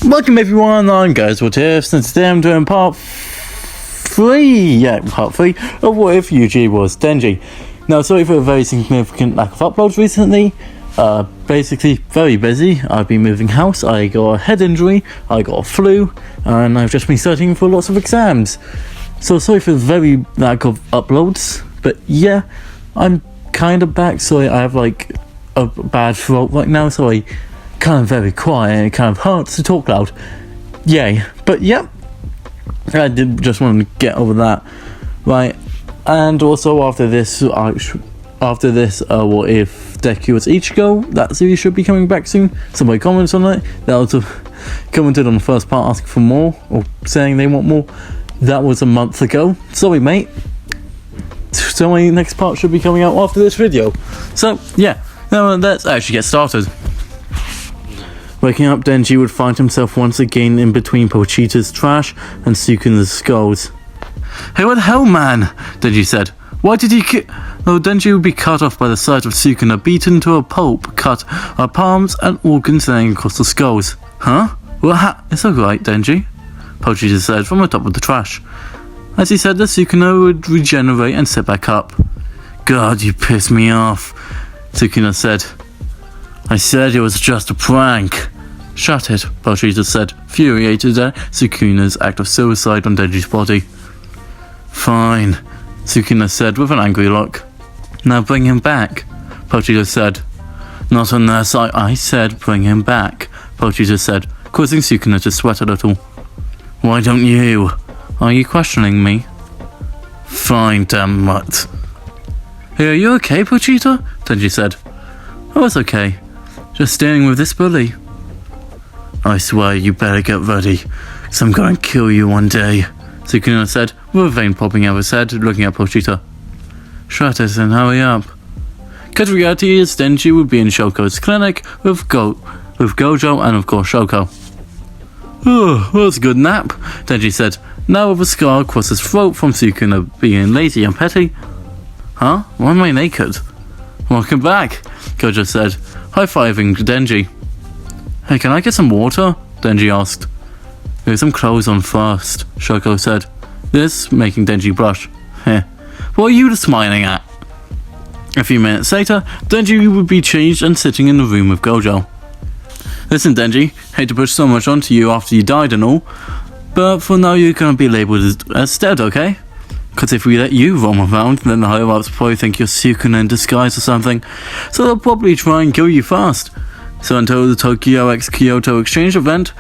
Welcome everyone, I'm Guys What Ifs, and today I'm doing part 3 of What If Yuji Was Denji. Now, sorry for a very significant lack of uploads recently. Basically, very busy. I've been moving house, I got a head injury, I got a flu, and I've just been studying for lots of exams. So sorry for the very lack of uploads, but yeah, I'm kind of back, so I have like a bad throat right now, so I kind of very quiet and it kind of hurts to talk loud. Yay. But yep, I did just want to get over that, right? And also after this What If Deku was Ichigo, that series should be coming back soon. Somebody comments on it. They also commented on the first part asking for more, or saying they want more. That was a month ago. Sorry mate. So my next part should be coming out after this video. So yeah, now let's actually get started. Waking up, Denji would find himself once again in between Pochita's trash and Sukuna's skulls. "Hey, what the hell, man?" Denji said. "Why did you Denji would be cut off by the sight of Sukuna, beaten to a pulp, cut her palms and organs laying across the skulls. "Huh? It's alright, Denji," Pochita said from the top of the trash. As he said, the Sukuna would regenerate and sit back up. "God, you pissed me off," Sukuna said. "I said it was just a prank." "Shut it," Pochita said, infuriated at Sukuna's act of suicide on Denji's body. "Fine," Sukuna said with an angry look. "Now bring him back," Pochita said. "Not unless I said bring him back," Pochita said, causing Sukuna to sweat a little. "Why don't you? Are you questioning me?" "Fine, damn mutt." "Hey, are you okay, Pochita?" Denji said. "Oh, it's okay. Just dealing with this bully." "I swear you better get ready, 'cause I'm gonna kill you one day," Sukuna said, with a vein popping out of his head, looking at Pochita. "Shut it and hurry up." Cut reality is Denji would be in Shoko's clinic with Gojo and of course Shoko. "Oh, that was a good nap," Denji said, now with a scar across his throat from Sukuna being lazy and petty. "Huh? Why am I naked?" "Welcome back," Gojo said, high-fiving Denji. "Hey, can I get some water?" Denji asked. "Get some clothes on first," Shoko said, this making Denji blush. "Heh, what are you smiling at?" A few minutes later, Denji would be changed and sitting in the room with Gojo. "Listen, Denji, hate to push so much onto you after you died and all, but for now you're gonna be labeled as dead, okay? 'Cause if we let you roam around, then the higher-ups probably think you're Sukuna in disguise or something, so they'll probably try and kill you fast. So until the Tokyo x Kyoto exchange event,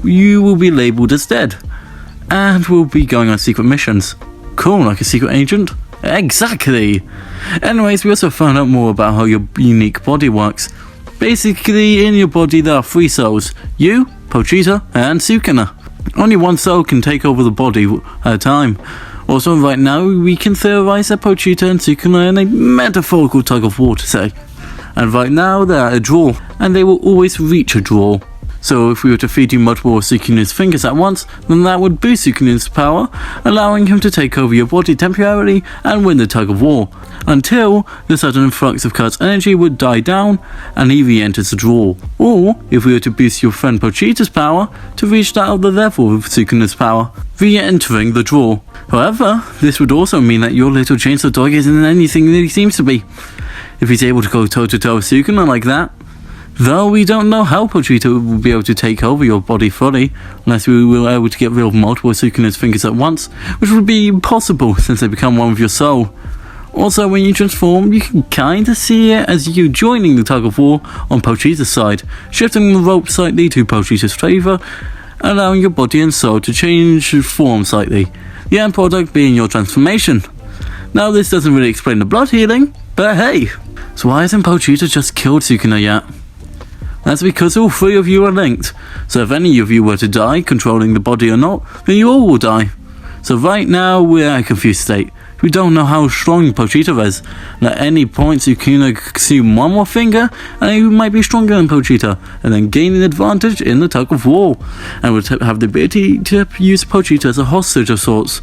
you will be labelled as dead, and we'll be going on secret missions." "Cool, like a secret agent?" "Exactly!" Anyways, we also found out more about how your unique body works. Basically, in your body there are 3 souls: you, Pochita, and Sukuna. Only one soul can take over the body at a time. Also, right now, we can theorize that Pochita and Sukuna are in a metaphorical tug of war to say. And right now, they're at a draw, and they will always reach a draw. So if we were to feed you multiple of Sukuna's fingers at once, then that would boost Sukuna's power, allowing him to take over your body temporarily and win the tug of war, until the sudden influx of Kurt's energy would die down and he re-enters the draw. Or, if we were to boost your friend Pochita's power to reach that other level of Sukuna's power, re-entering the draw. However, this would also mean that your little chainsaw dog isn't anything that he seems to be. If he's able to go toe-to-toe with Sukuna like that, though we don't know how Pochita will be able to take over your body fully, unless we were able to get rid of multiple Sukuna's fingers at once, which would be impossible since they become one with your soul. Also, when you transform, you can kinda see it as you joining the tug of war on Pochita's side, shifting the rope slightly to Pochita's favour, allowing your body and soul to change form slightly, the end product being your transformation. Now, this doesn't really explain the blood healing, but hey, so why hasn't Pochita just killed Sukuna yet? That's because all 3 of you are linked, so if any of you were to die, controlling the body or not, then you all will die. So right now, we're in a confused state. We don't know how strong Pochita is, and at any point Sukuna could consume one more finger, and he might be stronger than Pochita, and then gain an advantage in the tug of war, and would have the ability to use Pochita as a hostage of sorts,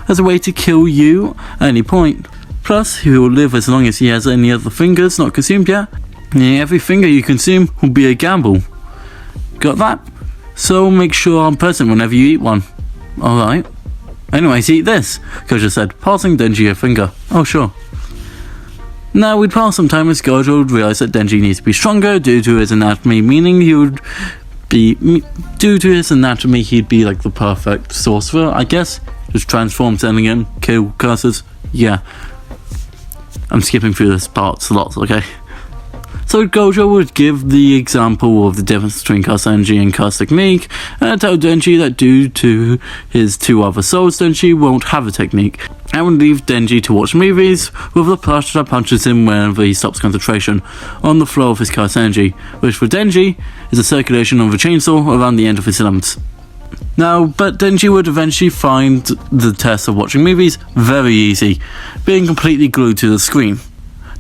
as a way to kill you at any point. Plus, he will live as long as he has any other fingers not consumed yet, and every finger you consume will be a gamble. Got that? So make sure I'm present whenever you eat one. Alright. Anyways, eat this, Gojo said, passing Denji a finger. Oh, sure. Now we'd pass some time as Gojo would realize that Denji needs to be stronger due to his anatomy, meaning he'd be like the perfect sorcerer, I guess. Just transform, sending in, kill curses. Yeah. I'm skipping through this part a lot, okay? So Gojo would give the example of the difference between curse energy and curse technique, and tell Denji that due to his 2 other souls, Denji won't have a technique, and would leave Denji to watch movies with the plush that punches him whenever he stops concentration on the flow of his curse energy, which for Denji is the circulation of a chainsaw around the end of his limbs. Now, but Denji would eventually find the test of watching movies very easy, being completely glued to the screen.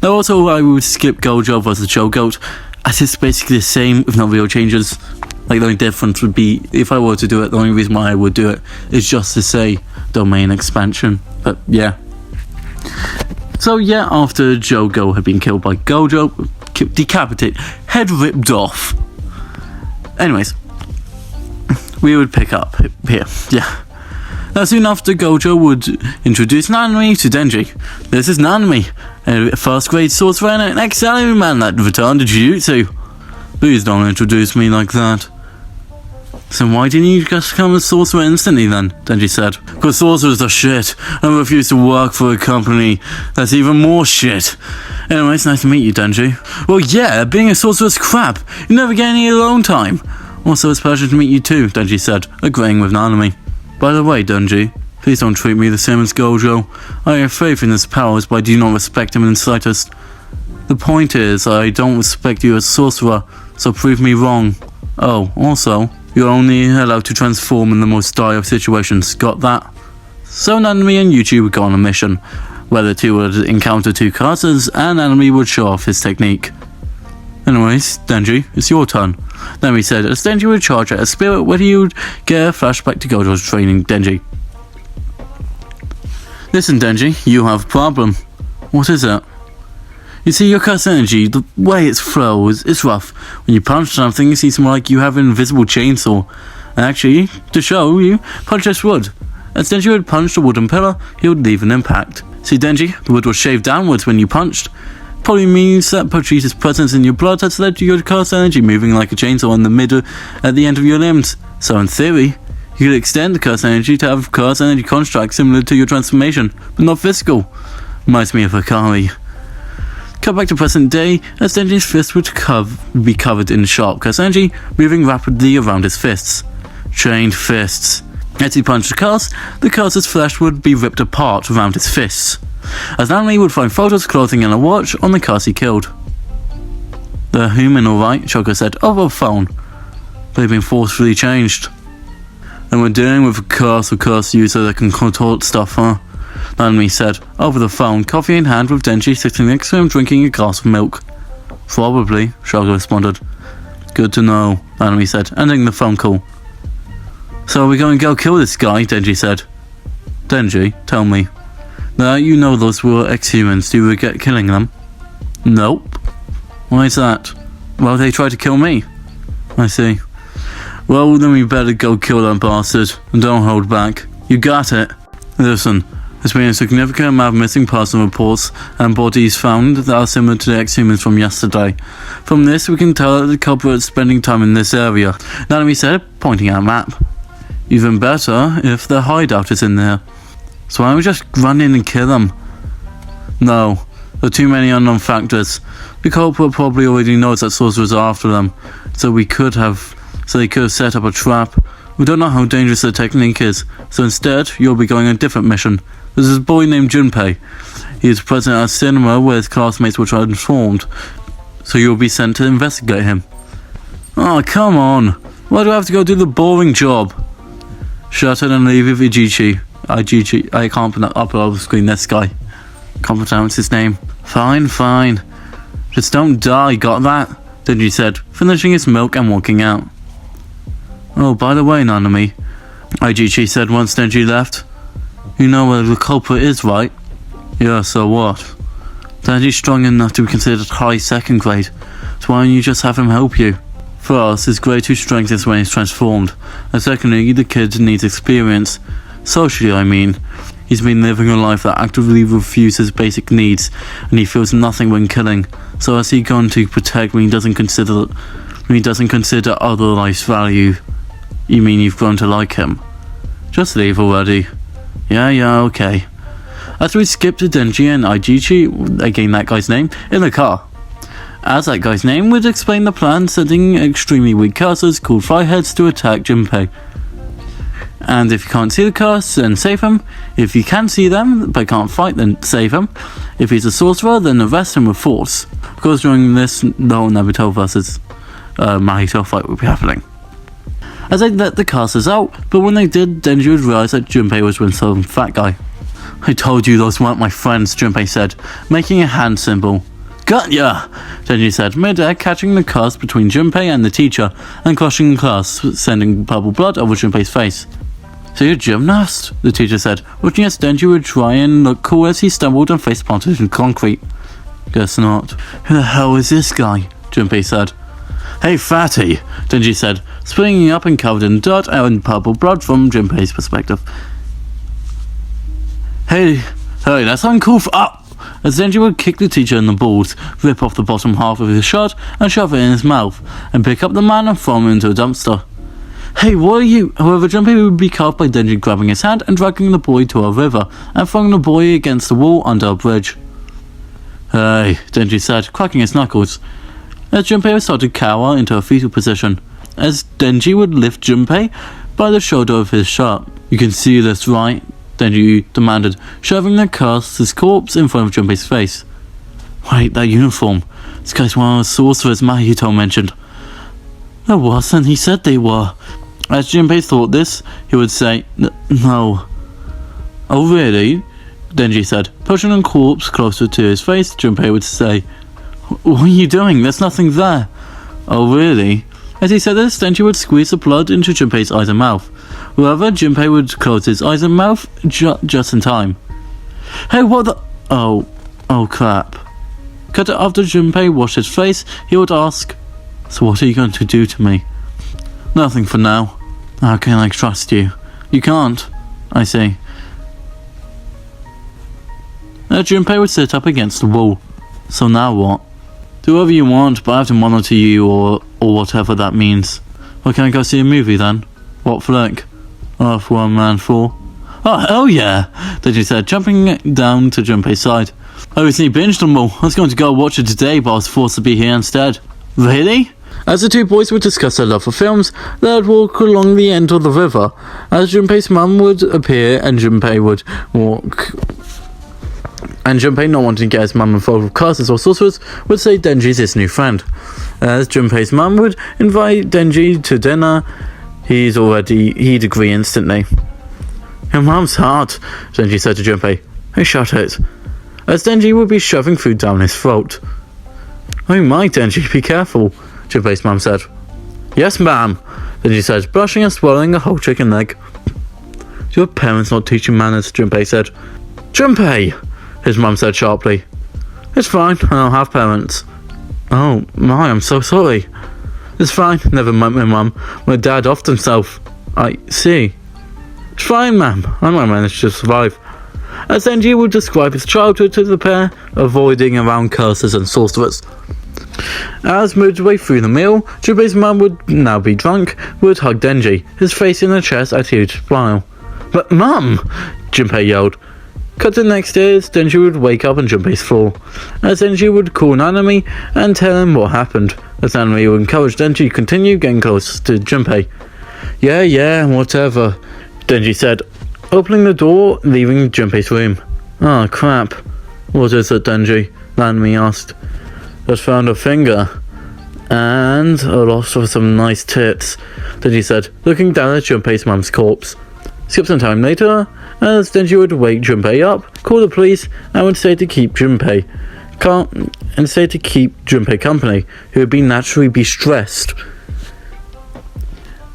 Now also I would skip Gojo vs Cho'Goat, as it's basically the same with no real changes. Like the only difference would be, if I were to do it, the only reason why I would do it is just to say domain expansion, but yeah. So yeah, after Jogo had been killed by Gojo, decapitated, head ripped off. Anyways, we would pick up here, yeah. Now soon after, Gojo would introduce Nanami to Denji. This is Nanami, a first grade sorcerer and an ex-anime man that returned to Jujutsu. Please don't introduce me like that. So why didn't you just become a sorcerer instantly then? Denji said. Because sorcerers are shit, and refuse to work for a company that's even more shit. Anyway, it's nice to meet you, Denji. Well yeah, being a sorcerer's crap. You never get any alone time. Also, it's a pleasure to meet you too, Denji said, agreeing with Nanami. By the way, Denji, please don't treat me the same as Gojo. I have faith in his powers, but I do not respect him in the slightest. The point is, I don't respect you as a sorcerer, so prove me wrong. Oh, also, you're only allowed to transform in the most dire of situations, got that? So Nanami and Yuji would go on a mission, where the two would encounter 2 curses, and Nanami would show off his technique. Anyways, Denji, it's your turn. Nanami said, as Denji would charge at a spirit where he would get a flashback to Gojo's training Denji. Listen, Denji, you have a problem. What is it? You see, your curse energy, the way it flows, is rough. When you punch something, it seems more like you have an invisible chainsaw. And actually, to show you, punch this wood. As Denji would punch the wooden pillar, he would leave an impact. See, Denji, the wood was shaved downwards when you punched. Probably means that Patrice's presence in your blood has led to your curse energy moving like a chainsaw in the middle at the end of your limbs. So in theory, you could extend the curse energy to have curse energy constructs similar to your transformation, but not physical. Reminds me of Akari. Cut back to present day, as Denji's fist would be covered in sharp curse energy, moving rapidly around his fists. Chained fists. As he punched the curse's flesh would be ripped apart around his fists. As Nanami would find photos, clothing and a watch on the curse he killed. They're human alright, Shoko said, over the phone. They've been forcefully changed. And we're dealing with a curse or curse user that can contort stuff, huh? Nanami said, over the phone, coffee in hand with Denji sitting next to him drinking a glass of milk. Probably, Shoko responded. Good to know, Nanami said, ending the phone call. So are we going to go kill this guy, Denji said. Denji, tell me. Now you know those were ex-humans, do you regret killing them? Nope. Why is that? Well, they tried to kill me. I see. Well, then we better go kill that bastard, and don't hold back. You got it. Listen, there's been a significant amount of missing person reports and bodies found that are similar to the ex-humans from yesterday. From this, we can tell that the culprit is spending time in this area. Nanami said, pointing at a map. Even better if their hideout is in there. So why don't we just run in and kill them? No, there are too many unknown factors. The culprit probably already knows that sorcerers are after them, so they could have set up a trap. We don't know how dangerous the technique is, so instead, you'll be going on a different mission. There's a boy named Junpei. He is present at a cinema where his classmates were transformed, so you'll be sent to investigate him. Oh, come on. Why do I have to go do the boring job? Shut it and leave with Ijichi. I can't upload the screen, this guy. Can't pronounce his name. Fine. Just don't die, got that? Denji said, finishing his milk and walking out. Oh, by the way, Nanami, Ijichi said once Denji left. You know where the culprit is, right? Yeah, so what? Denji's strong enough to be considered high second grade, so why don't you just have him help you? First, his grade 2 strength is when he's transformed, and secondly, the kid needs experience. Socially, I mean. He's been living a life that actively refuses basic needs, and he feels nothing when killing. So has he gone to protect when he doesn't consider other life's value? You mean you've grown to like him? Just leave already. Yeah, okay. After we skip to Denji and Aijichi, again that guy's name, in the car. As that guy's name would explain the plan, sending extremely weak cursors called Fireheads to attack Junpei. And if you can't see the curse, then save him. If you can see them, but can't fight, then save him. If he's a sorcerer, then arrest him with force. Of course, during this, the whole Naruto versus Mahito fight will be happening. As they let the casters out, but when they did, Denji would realise that Junpei was with some fat guy. I told you those weren't my friends, Junpei said, making a hand symbol. Got ya! Denji said, mid-air, catching the curse between Junpei and the teacher, and crushing the curse, sending purple blood over Junpei's face. So you're a gymnast? The teacher said, watching as Denji would try and look cool as he stumbled and face planted in concrete. Guess not. Who the hell is this guy? Junpei said. Hey fatty, Denji said, springing up and covered in dirt and purple blood from Junpei's perspective. Hey, that's uncool for up! As Denji would kick the teacher in the balls, rip off the bottom half of his shirt and shove it in his mouth, and pick up the man and throw him into a dumpster. Hey, what are you? However, Junpei would be cuffed by Denji grabbing his hand and dragging the boy to a river, and throwing the boy against the wall under a bridge. Hey, Denji said, cracking his knuckles, as Junpei would start to cower into a fetal position, as Denji would lift Junpei by the shoulder of his shirt. You can see this, right? Denji demanded, shoving the curse's corpse in front of Junpei's face. Wait, that uniform. This guy's one of the sorcerers Mahito mentioned. It wasn't, he said they were. As Junpei thought this, he would say, no. Oh really? Denji said, pushing the corpse closer to his face. Junpei would say, what are you doing? There's nothing there. Oh really? As he said this, Denji would squeeze the blood into Junpei's eyes and mouth. However, Junpei would close his eyes and mouth just in time. Hey, what the... Oh crap. Cut it after Junpei washed his face, he would ask, so what are you going to do to me? Nothing for now. How can I trust you? You can't. I see. Junpei would sit up against the wall. So now what? Do whatever you want, but I have to monitor you or whatever that means. Well, can I go see a movie then? What flick? Earth 1 Man 4. Oh, hell yeah! Denji said, jumping down to Junpei's side. I recently binged them all. I was going to go watch it today, but I was forced to be here instead. Really? As the two boys would discuss their love for films, they would walk along the end of the river. As Junpei's mum would appear and Junpei would walk... And Junpei, not wanting to get his mum involved with curses or sorcerers, would say Denji's his new friend. As Junpei's mum would invite Denji to dinner, he'd agree instantly. Your mum's hot, Denji said to Junpei. Hey, shut it. As Denji would be shoving food down his throat. Oh my, Denji, be careful, Junpei's mum said. Yes, ma'am, Denji said, brushing and swallowing a whole chicken leg. Your parents not teaching manners, Junpei said. Junpei! His mum said sharply. It's fine, I don't have parents. Oh my, I'm so sorry. It's fine, never mind my mum. My dad offed himself. I see. It's fine, ma'am. I might manage to survive. As Denji would describe his childhood to the pair, avoiding around curses and sorcerers. As midway through the meal, Junpei's mum would now be drunk, would hug Denji, his face in her chest as he would smile. But mum! Junpei yelled. Cut to the next day as Denji would wake up on Junpei's floor. As Denji would call Nanami and tell him what happened. As Nanami would encourage Denji to continue getting close to Junpei. Yeah, whatever, Denji said, opening the door, leaving Junpei's room. Oh crap. What is it, Denji? Nanami asked. Just found a finger. And a lot of some nice tits, Denji said, looking down at Junpei's mum's corpse. Skip some time later, as Denji would wake Junpei up, call the police, and would say to keep Junpei company, who would naturally be stressed.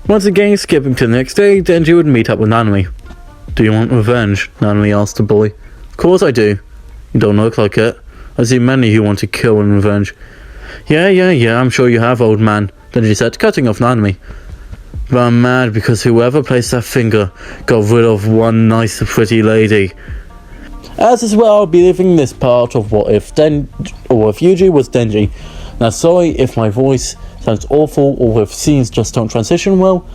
Once again, skipping to the next day, Denji would meet up with Nanami. Do you want revenge? Nanami asked the boy. Of course I do. You don't look like it. I see many who want to kill and revenge. Yeah, I'm sure you have, old man, Denji said, cutting off Nanami. But I'm mad because whoever placed that finger got rid of one nice pretty lady. As is where I'll be leaving this part of what if Yuji was Denji. Now sorry if my voice sounds awful or if scenes just don't transition well.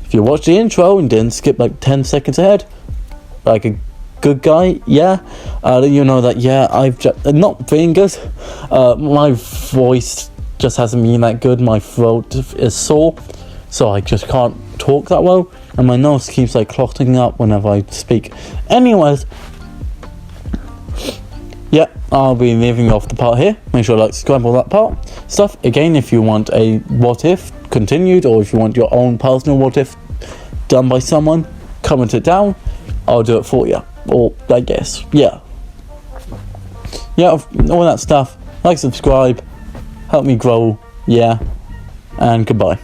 If you watched the intro and didn't skip like 10 seconds ahead, like a good guy, yeah, you know that, yeah, I've just, not fingers, my voice just hasn't been that good, my throat is sore, so I just can't talk that well, and my nose keeps like clogging up whenever I speak. Anyways, yeah, I'll be leaving off the part here. Make sure to like, subscribe, all that part stuff. Again, if you want a what if continued, or if you want your own personal what if done by someone, comment it down. I'll do it for you. Or I guess, yeah, all that stuff. Like, subscribe, help me grow. Yeah, and goodbye.